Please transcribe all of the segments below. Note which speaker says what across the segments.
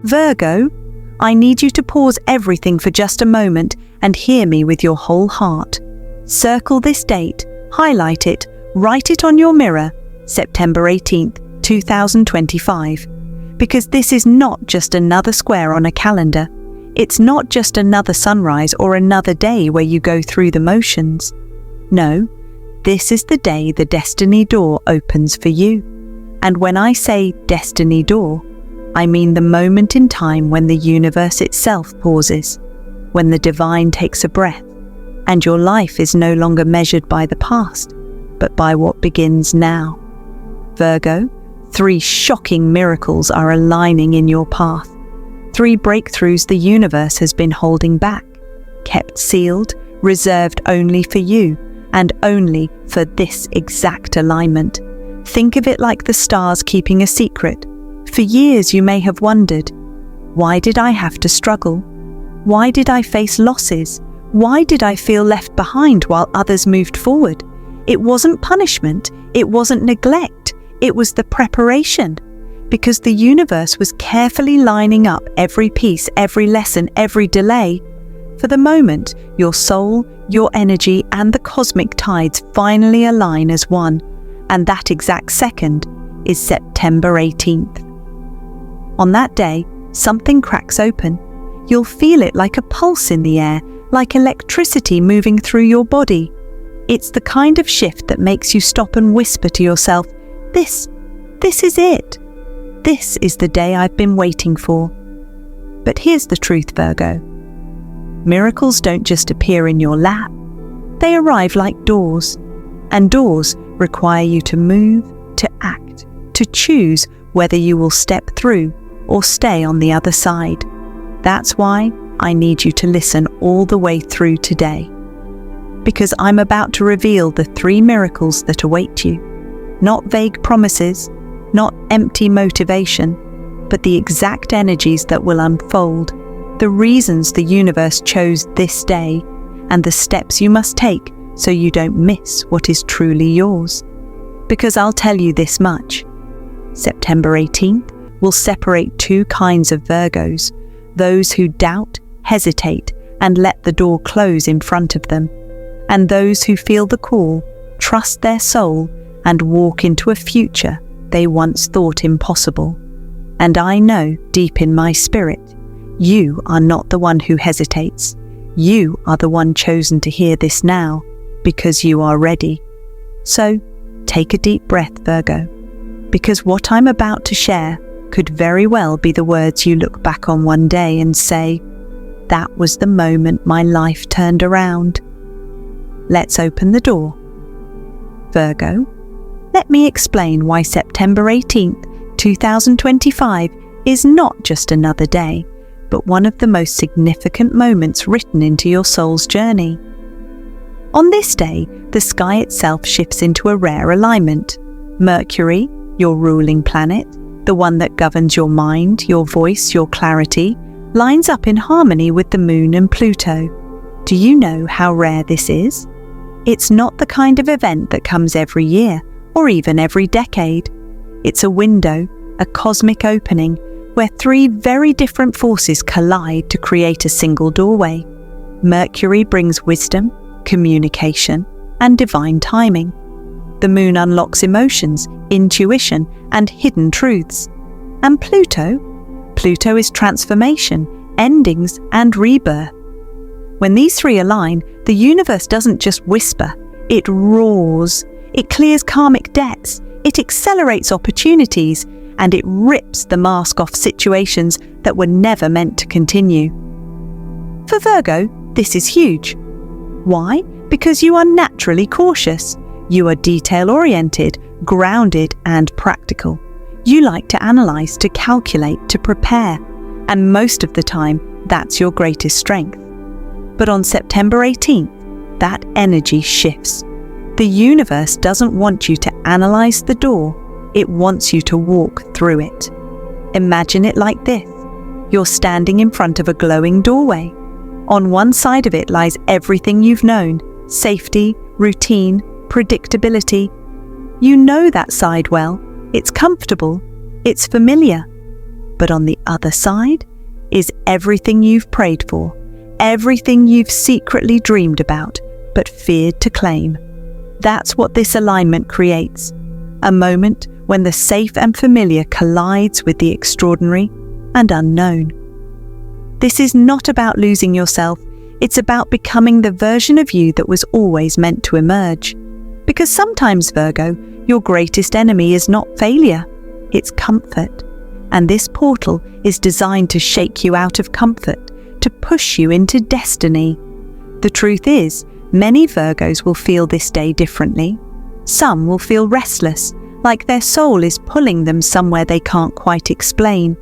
Speaker 1: Virgo, I need you to pause everything for just a moment and hear me with your whole heart. Circle this date, highlight it, write it on your mirror, September 18th, 2025. Because this is not just another square on a calendar. It's not just another sunrise or another day where you go through the motions. No, this is the day the destiny door opens for you. And when I say destiny door, I mean the moment in time when the universe itself pauses, when the divine takes a breath, and your life is no longer measured by the past, but by what begins now. Virgo, 3 shocking miracles are aligning in your path. 3 breakthroughs the universe has been holding back, kept sealed, reserved only for you, and only for this exact alignment. Think of it like the stars keeping a secret. For years you may have wondered, why did I have to struggle? Why did I face losses? Why did I feel left behind while others moved forward? It wasn't punishment, it wasn't neglect, it was the preparation. Because the universe was carefully lining up every piece, every lesson, every delay. For the moment, your soul, your energy, and the cosmic tides finally align as one. And that exact second is September 18th. On that day, something cracks open. You'll feel it like a pulse in the air, like electricity moving through your body. It's the kind of shift that makes you stop and whisper to yourself, This is it. This is the day I've been waiting for. But here's the truth, Virgo. Miracles don't just appear in your lap. They arrive like doors. And doors require you to move, to act, to choose whether you will step through or stay on the other side. That's why I need you to listen all the way through today. Because I'm about to reveal the 3 miracles that await you. Not vague promises, not empty motivation, but the exact energies that will unfold, the reasons the universe chose this day, and the steps you must take so you don't miss what is truly yours. Because I'll tell you this much. September 18th will separate 2 kinds of Virgos, those who doubt, hesitate, and let the door close in front of them, and those who feel the call, trust their soul, and walk into a future they once thought impossible. And I know deep in my spirit, you are not the one who hesitates. You are the one chosen to hear this now, because you are ready. So, take a deep breath, Virgo, because what I'm about to share could very well be the words you look back on one day and say, that was the moment my life turned around. Let's open the door. Virgo, let me explain why September 18th, 2025 is not just another day, but one of the most significant moments written into your soul's journey. On this day, the sky itself shifts into a rare alignment. Mercury, your ruling planet, the one that governs your mind, your voice, your clarity, lines up in harmony with the moon and Pluto. Do you know how rare this is? It's not the kind of event that comes every year, or even every decade. It's a window, a cosmic opening, where 3 very different forces collide to create a single doorway. Mercury brings wisdom, communication, and divine timing. The moon unlocks emotions, intuition, and hidden truths. And Pluto is transformation, endings, and rebirth. When these 3 align, the universe doesn't just whisper, it roars. It clears karmic debts, it accelerates opportunities, and it rips the mask off situations that were never meant to continue. For Virgo, this is huge. Why? Because you are naturally cautious. You are detail-oriented, grounded, and practical. You like to analyze, to calculate, to prepare, and most of the time, that's your greatest strength. But on September 18th, that energy shifts. The universe doesn't want you to analyze the door, it wants you to walk through it. Imagine it like this. You're standing in front of a glowing doorway. On one side of it lies everything you've known, safety, routine, predictability. You know that side well. It's comfortable. It's familiar. But on the other side is everything you've prayed for, everything you've secretly dreamed about but feared to claim. That's what this alignment creates, a moment when the safe and familiar collides with the extraordinary and unknown. This is not about losing yourself, it's about becoming the version of you that was always meant to emerge. Because sometimes, Virgo, your greatest enemy is not failure, it's comfort. And this portal is designed to shake you out of comfort, to push you into destiny. The truth is, many Virgos will feel this day differently. Some will feel restless, like their soul is pulling them somewhere they can't quite explain.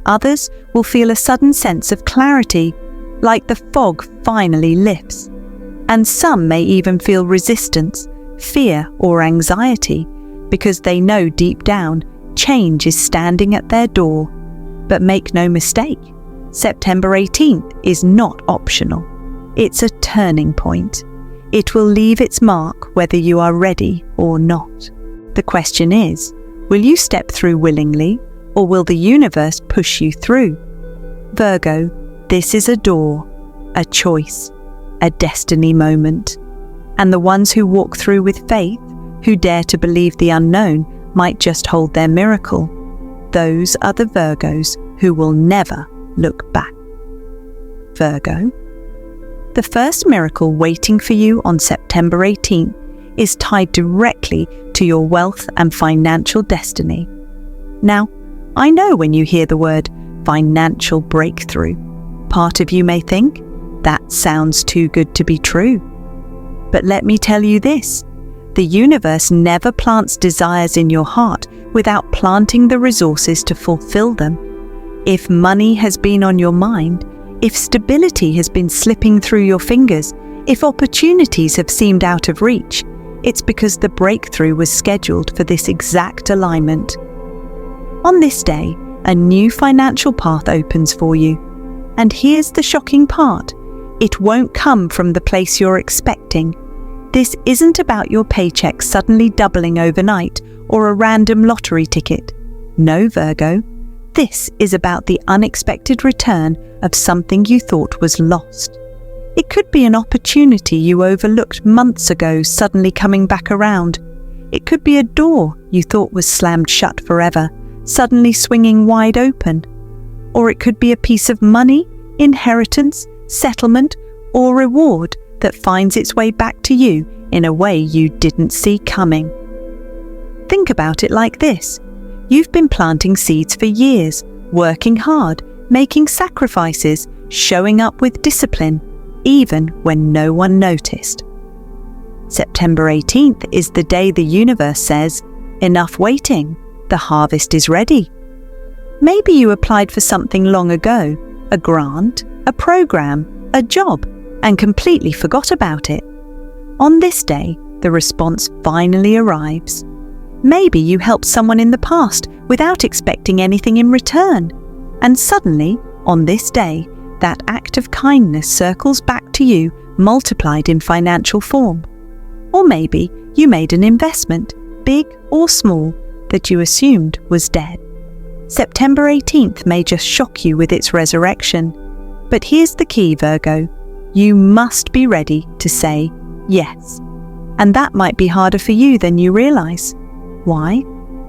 Speaker 1: Others will feel a sudden sense of clarity, like the fog finally lifts. And some may even feel resistance, fear or anxiety, because they know deep down change is standing at their door. But make no mistake, September 18th is not optional. It's a turning point. It will leave its mark whether you are ready or not. The question is, will you step through willingly, or will the universe push you through? Virgo, this is a door, a choice, a destiny moment. And the ones who walk through with faith, who dare to believe the unknown, might just hold their miracle. Those are the Virgos who will never look back. Virgo, the first miracle waiting for you on September 18th is tied directly to your wealth and financial destiny. Now, I know when you hear the word financial breakthrough, part of you may think, that sounds too good to be true. But let me tell you this, the universe never plants desires in your heart without planting the resources to fulfill them. If money has been on your mind, if stability has been slipping through your fingers, if opportunities have seemed out of reach, it's because the breakthrough was scheduled for this exact alignment. On this day, a new financial path opens for you. And here's the shocking part. It won't come from the place you're expecting. This isn't about your paycheck suddenly doubling overnight or a random lottery ticket. No, Virgo. This is about the unexpected return of something you thought was lost. It could be an opportunity you overlooked months ago suddenly coming back around. It could be a door you thought was slammed shut forever, suddenly swinging wide open. Or it could be a piece of money, inheritance, settlement, or reward that finds its way back to you in a way you didn't see coming. Think about it like this. You've been planting seeds for years, working hard, making sacrifices, showing up with discipline, even when no one noticed. September 18th is the day the universe says, enough waiting, the harvest is ready. Maybe you applied for something long ago, a grant, a program, a job, and completely forgot about it. On this day, the response finally arrives. Maybe you helped someone in the past without expecting anything in return. And suddenly, on this day, that act of kindness circles back to you, multiplied in financial form. Or maybe you made an investment, big or small, that you assumed was dead. September 18th may just shock you with its resurrection. But here's the key, Virgo. You must be ready to say yes. And that might be harder for you than you realize. Why?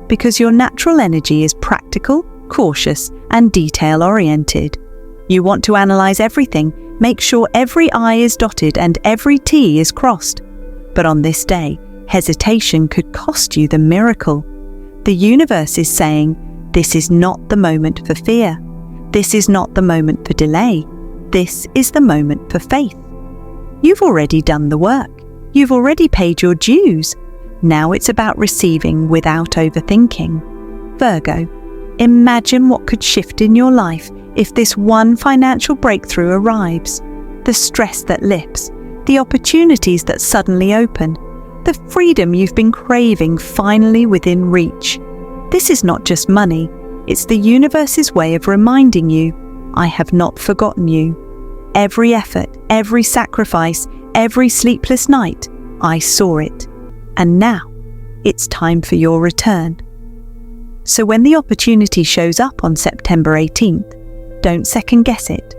Speaker 1: Because your natural energy is practical, cautious, and detail-oriented. You want to analyze everything, make sure every I is dotted and every T is crossed. But on this day, hesitation could cost you the miracle. The universe is saying, this is not the moment for fear. This is not the moment for delay. This is the moment for faith. You've already done the work. You've already paid your dues. Now it's about receiving without overthinking. Virgo, imagine what could shift in your life if this one financial breakthrough arrives. The stress that lifts, the opportunities that suddenly open, the freedom you've been craving finally within reach. This is not just money, it's the universe's way of reminding you, I have not forgotten you. Every effort, every sacrifice, every sleepless night, I saw it. And now, it's time for your return. So when the opportunity shows up on September 18th, don't second guess it.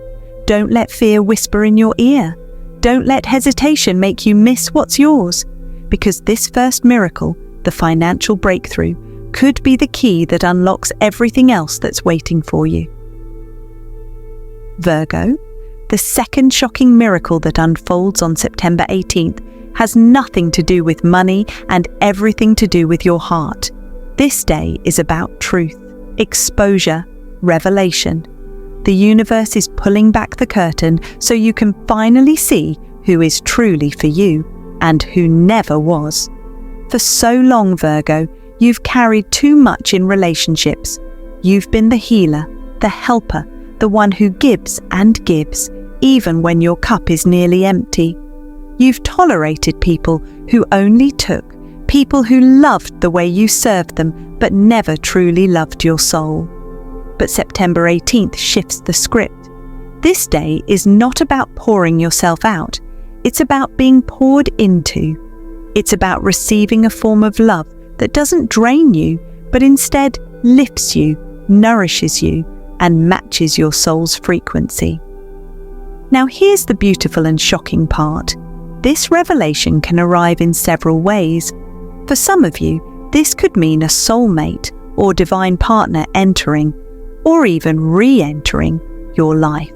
Speaker 1: Don't let fear whisper in your ear. Don't let hesitation make you miss what's yours, because this first miracle, the financial breakthrough, could be the key that unlocks everything else that's waiting for you. Virgo, the second shocking miracle that unfolds on September 18th has nothing to do with money and everything to do with your heart. This day is about truth, exposure, revelation. The universe is pulling back the curtain so you can finally see who is truly for you and who never was. For so long, Virgo, you've carried too much in relationships. You've been the healer, the helper, the one who gives and gives, even when your cup is nearly empty. You've tolerated people who only took, people who loved the way you served them but never truly loved your soul. But September 18th shifts the script. This day is not about pouring yourself out. It's about being poured into. It's about receiving a form of love that doesn't drain you, but instead lifts you, nourishes you, and matches your soul's frequency. Now here's the beautiful and shocking part. This revelation can arrive in several ways. For some of you, this could mean a soulmate or divine partner entering, or even re-entering, your life.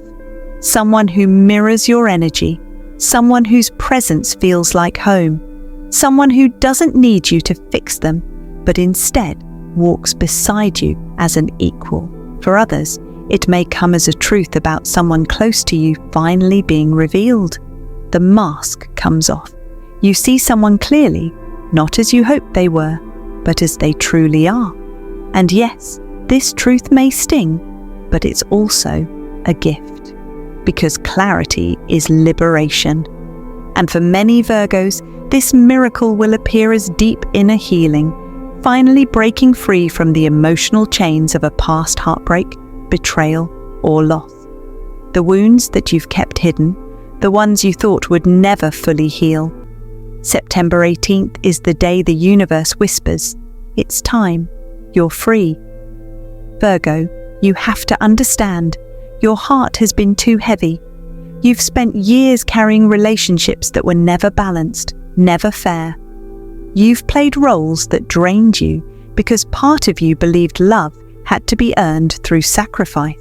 Speaker 1: Someone who mirrors your energy, someone whose presence feels like home, someone who doesn't need you to fix them, but instead walks beside you as an equal. For others, it may come as a truth about someone close to you finally being revealed. The mask comes off. You see someone clearly, not as you hoped they were, but as they truly are. And yes, this truth may sting, but it's also a gift, because clarity is liberation. And for many Virgos, this miracle will appear as deep inner healing, finally breaking free from the emotional chains of a past heartbreak, betrayal, or loss. The wounds that you've kept hidden, the ones you thought would never fully heal. September 18th is the day the universe whispers, "It's time, you're free." Virgo, you have to understand, your heart has been too heavy. You've spent years carrying relationships that were never balanced, never fair. You've played roles that drained you because part of you believed love had to be earned through sacrifice.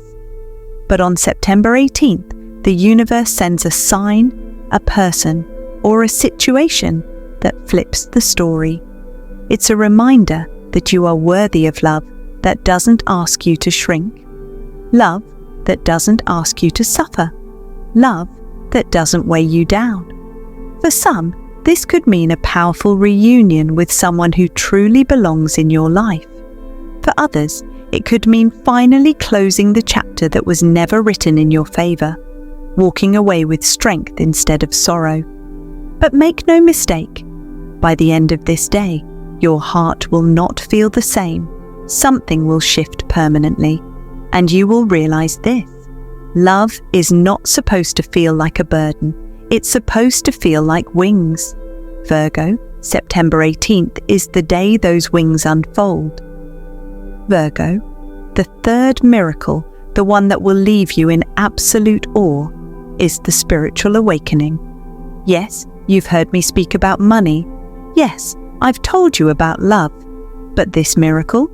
Speaker 1: But on September 18th, the universe sends a sign, a person, or a situation that flips the story. It's a reminder that you are worthy of love that doesn't ask you to shrink, love that doesn't ask you to suffer, love that doesn't weigh you down. For some, this could mean a powerful reunion with someone who truly belongs in your life. For others, it could mean finally closing the chapter that was never written in your favor, walking away with strength instead of sorrow. But make no mistake, by the end of this day, your heart will not feel the same. Something will shift permanently, and you will realize this. Love is not supposed to feel like a burden. It's supposed to feel like wings. Virgo, September 18th is the day those wings unfold. Virgo, the third miracle, the one that will leave you in absolute awe, is the spiritual awakening. Yes, you've heard me speak about money. Yes, I've told you about love. But this miracle?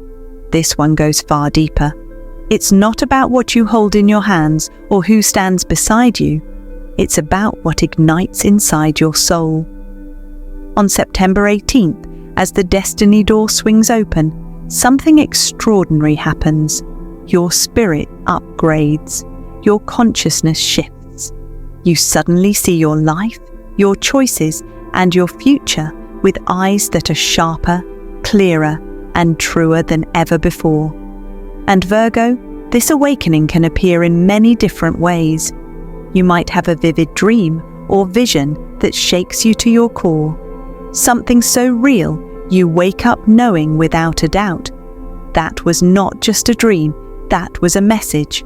Speaker 1: This one goes far deeper. It's not about what you hold in your hands or who stands beside you. It's about what ignites inside your soul. On September 18th, as the destiny door swings open, something extraordinary happens. Your spirit upgrades. Your consciousness shifts. You suddenly see your life, your choices, and your future with eyes that are sharper, clearer, and truer than ever before. And Virgo, this awakening can appear in many different ways. You might have a vivid dream or vision that shakes you to your core. Something so real, you wake up knowing without a doubt, that was not just a dream, that was a message.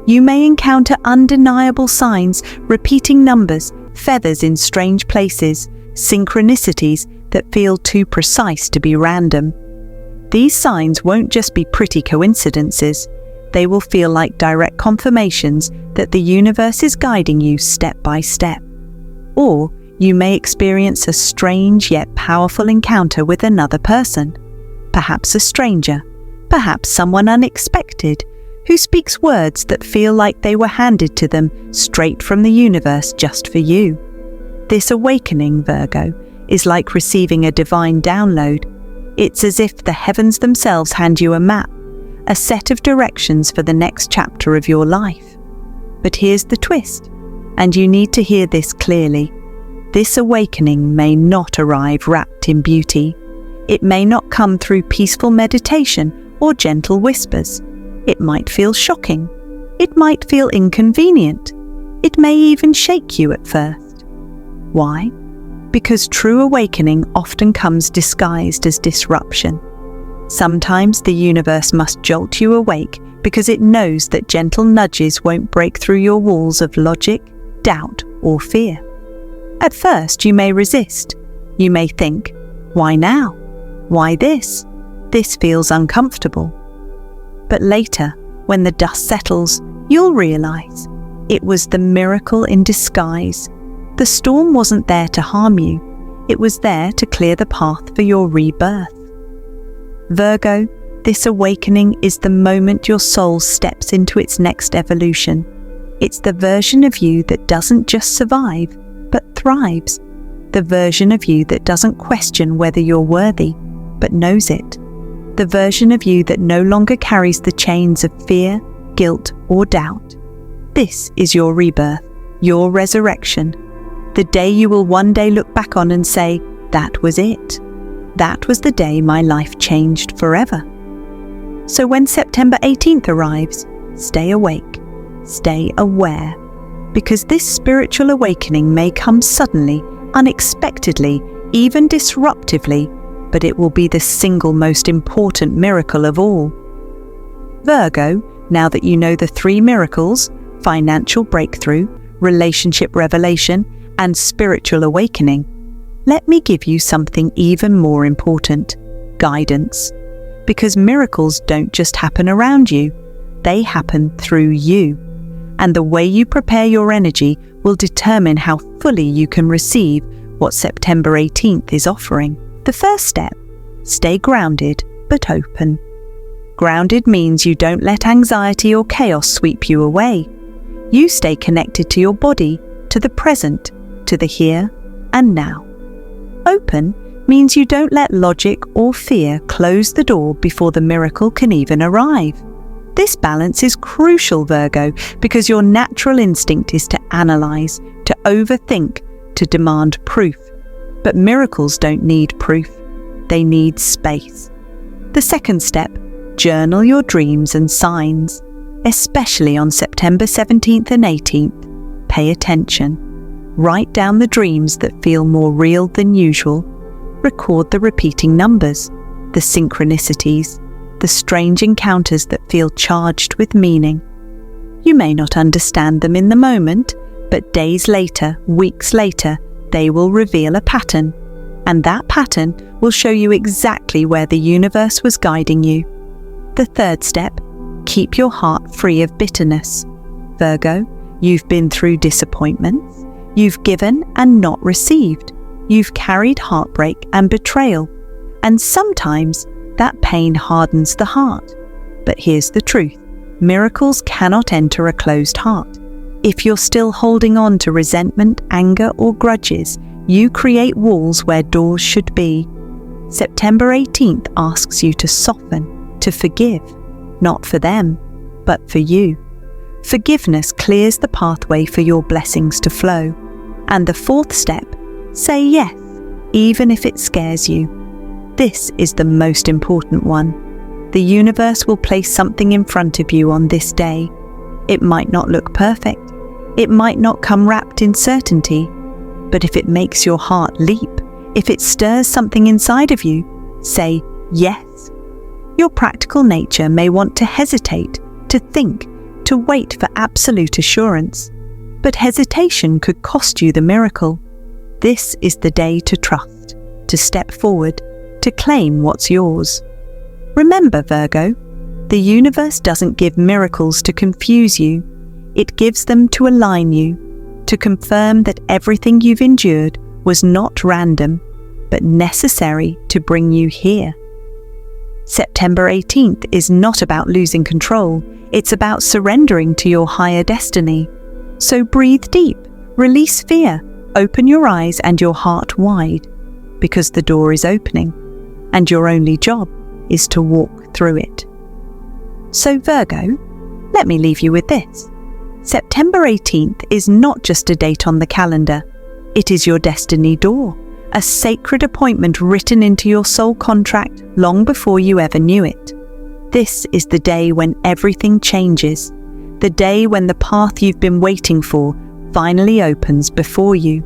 Speaker 1: You may encounter undeniable signs, repeating numbers, feathers in strange places, synchronicities that feel too precise to be random. These signs won't just be pretty coincidences. They will feel like direct confirmations that the universe is guiding you step by step. Or you may experience a strange yet powerful encounter with another person, perhaps a stranger, perhaps someone unexpected, who speaks words that feel like they were handed to them straight from the universe just for you. This awakening, Virgo, is like receiving a divine download. It's as if the heavens themselves hand you a map, a set of directions for the next chapter of your life. But here's the twist, and you need to hear this clearly. This awakening may not arrive wrapped in beauty. It may not come through peaceful meditation or gentle whispers. It might feel shocking. It might feel inconvenient. It may even shake you at first. Why? Because true awakening often comes disguised as disruption. Sometimes the universe must jolt you awake because it knows that gentle nudges won't break through your walls of logic, doubt, or fear. At first, you may resist. You may think, why now? Why this? This feels uncomfortable. But later, when the dust settles, you'll realize it was the miracle in disguise. The storm wasn't there to harm you. It was there to clear the path for your rebirth. Virgo, this awakening is the moment your soul steps into its next evolution. It's the version of you that doesn't just survive, but thrives. The version of you that doesn't question whether you're worthy, but knows it. The version of you that no longer carries the chains of fear, guilt, or doubt. This is your rebirth, your resurrection. The day you will one day look back on and say, that was it. That was the day my life changed forever. So when September 18th arrives, stay awake, stay aware, because this spiritual awakening may come suddenly, unexpectedly, even disruptively, but it will be the single most important miracle of all. Virgo, now that you know the three miracles, financial breakthrough, relationship revelation, and spiritual awakening, let me give you something even more important, guidance. Because miracles don't just happen around you, they happen through you. And the way you prepare your energy will determine how fully you can receive what September 18th is offering. The first step, stay grounded but open. Grounded means you don't let anxiety or chaos sweep you away. You stay connected to your body, to the present, to the here and now. Open means you don't let logic or fear close the door before the miracle can even arrive. This balance is crucial, Virgo, because your natural instinct is to analyze, to overthink, to demand proof. But miracles don't need proof. They need space. The second step, journal your dreams and signs. Especially on September 17th and 18th, pay attention. Write down the dreams that feel more real than usual. Record the repeating numbers, the synchronicities, the strange encounters that feel charged with meaning. You may not understand them in the moment, but days later, weeks later, they will reveal a pattern, and that pattern will show you exactly where the universe was guiding you. The third step, keep your heart free of bitterness. Virgo, you've been through disappointments. You've given and not received. You've carried heartbreak and betrayal. And sometimes that pain hardens the heart. But here's the truth. Miracles cannot enter a closed heart. If you're still holding on to resentment, anger, or grudges, you create walls where doors should be. September 18th asks you to soften, to forgive, not for them, but for you. Forgiveness clears the pathway for your blessings to flow. And the fourth step, say yes, even if it scares you. This is the most important one. The universe will place something in front of you on this day. It might not look perfect. It might not come wrapped in certainty. But if it makes your heart leap, if it stirs something inside of you, say yes. Your practical nature may want to hesitate, to think, to wait for absolute assurance. But hesitation could cost you the miracle. This is the day to trust, to step forward, to claim what's yours. Remember, Virgo, the universe doesn't give miracles to confuse you. It gives them to align you, to confirm that everything you've endured was not random, but necessary to bring you here. September 18th is not about losing control. It's about surrendering to your higher destiny. So breathe deep, release fear, open your eyes and your heart wide, because the door is opening, and your only job is to walk through it. So Virgo, let me leave you with this. September 18th is not just a date on the calendar. It is your destiny door, a sacred appointment written into your soul contract long before you ever knew it. This is the day when everything changes, the day when the path you've been waiting for finally opens before you.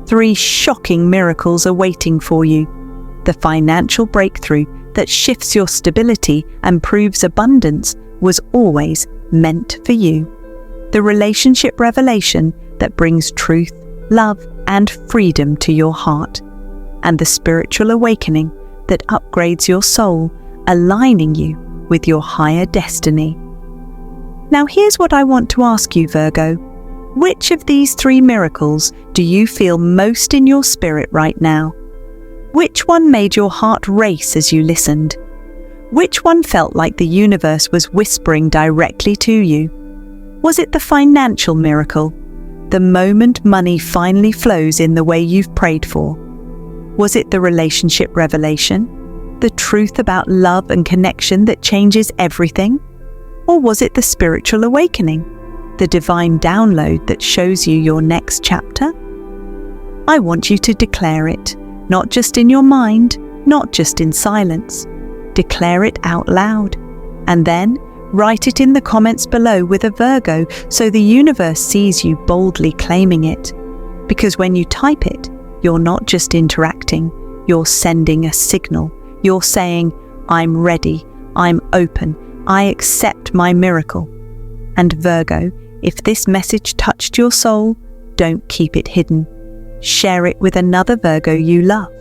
Speaker 1: 3 shocking miracles are waiting for you. The financial breakthrough that shifts your stability and proves abundance was always meant for you. The relationship revelation that brings truth, love, and freedom to your heart. And the spiritual awakening that upgrades your soul, aligning you with your higher destiny. Now here's what I want to ask you, Virgo. Which of these 3 miracles do you feel most in your spirit right now? Which one made your heart race as you listened? Which one felt like the universe was whispering directly to you? Was it the financial miracle, the moment money finally flows in the way you've prayed for? Was it the relationship revelation, the truth about love and connection that changes everything? Or was it the spiritual awakening, the divine download that shows you your next chapter? I want you to declare it, not just in your mind, not just in silence. Declare it out loud, and then write it in the comments below with a Virgo so the universe sees you boldly claiming it. Because when you type it, you're not just interacting, you're sending a signal. You're saying, I'm ready, I'm open, I accept my miracle. And Virgo, if this message touched your soul, don't keep it hidden. Share it with another Virgo you love,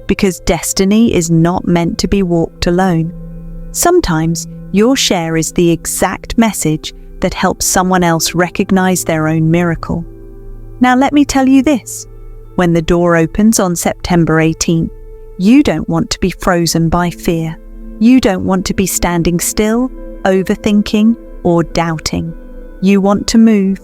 Speaker 1: because destiny is not meant to be walked alone. Sometimes your share is the exact message that helps someone else recognize their own miracle. Now let me tell you this, when the door opens on September 18th, you don't want to be frozen by fear. You don't want to be standing still, overthinking, or doubting. You want to move.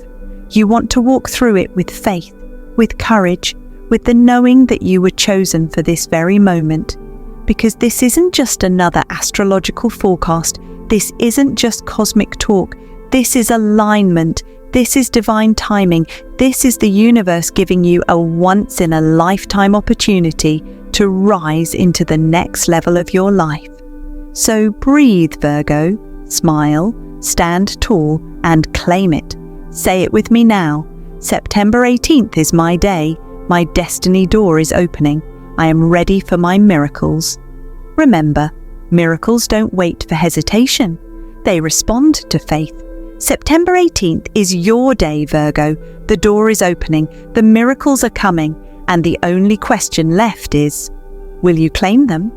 Speaker 1: You want to walk through it with faith, with courage, with the knowing that you were chosen for this very moment. Because this isn't just another astrological forecast. This isn't just cosmic talk. This is alignment. This is divine timing. This is the universe giving you a once-in-a-lifetime opportunity to rise into the next level of your life. So breathe, Virgo, smile, stand tall, and claim it. Say it with me now. September 18th is my day. My destiny door is opening. I am ready for my miracles. Remember, miracles don't wait for hesitation. They respond to faith. September 18th is your day, Virgo. The door is opening. The miracles are coming. And the only question left is, will you claim them?